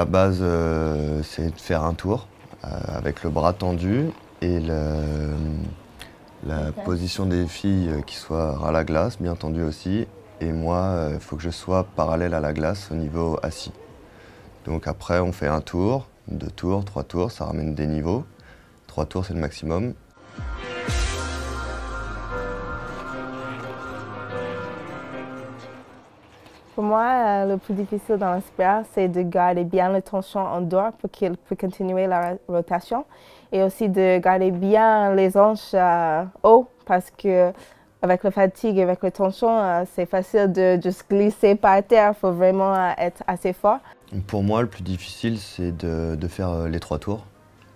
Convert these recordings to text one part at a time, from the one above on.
la base, c'est de faire un tour avec le bras tendu et la position des filles qui soit à la glace, bien tendue aussi. Et moi, il faut que je sois parallèle à la glace au niveau assis. Donc après, on fait un tour, 2 tours, 3 tours, ça ramène des niveaux. 3 tours, c'est le maximum. Pour moi, le plus difficile dans la spirale, c'est de garder bien la tension en dehors pour qu'il puisse continuer la rotation et aussi de garder bien les hanches haut parce que avec la fatigue et avec la tension, c'est facile de juste glisser par terre. Il faut vraiment être assez fort. Pour moi, le plus difficile, c'est de faire les 3 tours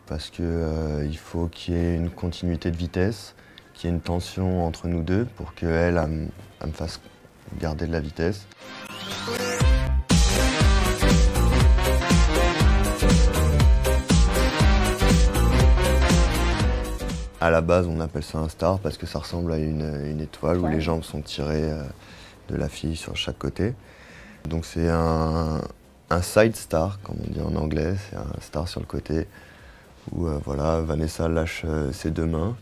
parce qu'il faut qu'il y ait une continuité de vitesse, qu'il y ait une tension entre nous deux pour qu'elle me fasse garder de la vitesse. À la base, on appelle ça un star parce que ça ressemble à une étoile où les jambes sont tirées de la fille sur chaque côté. Donc c'est un side star, comme on dit en anglais, c'est un star sur le côté où voilà, Vanessa lâche ses 2 mains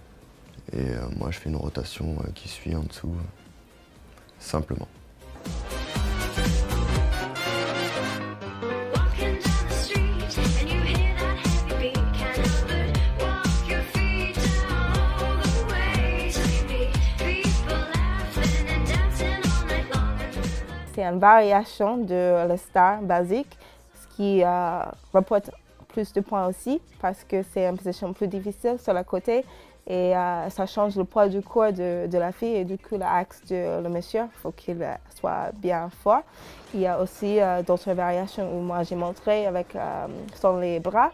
et moi je fais une rotation qui suit en dessous, simplement. C'est une variation de la star basique, ce qui rapporte plus de points aussi parce que c'est une position plus difficile sur le côté et ça change le poids du corps de la fille et du coup l'axe de le monsieur, il faut qu'il soit bien fort. Il y a aussi d'autres variations où moi j'ai montré avec sans les bras,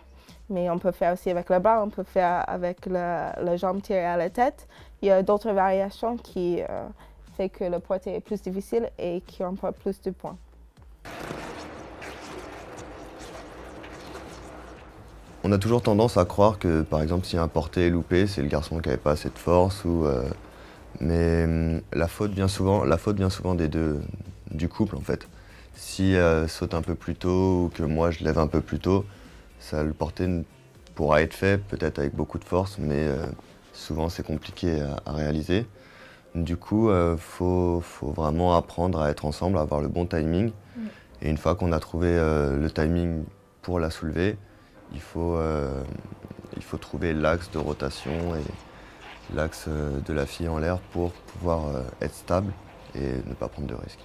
mais on peut faire aussi avec le bras, on peut faire avec la jambe tirée à la tête. Il y a d'autres variations qui fait que le porté est plus difficile et qui remporte plus de points. On a toujours tendance à croire que, par exemple, si un porté est loupé, c'est le garçon qui n'avait pas assez de force. Mais la faute vient souvent des deux, du couple en fait. Si elle saute un peu plus tôt ou que moi je lève un peu plus tôt, le porté pourra être fait, peut-être avec beaucoup de force, mais souvent c'est compliqué à réaliser. Du coup, faut vraiment apprendre à être ensemble, à avoir le bon timing. Et une fois qu'on a trouvé le timing pour la soulever, il faut trouver l'axe de rotation et l'axe de la fille en l'air pour pouvoir être stable et ne pas prendre de risques.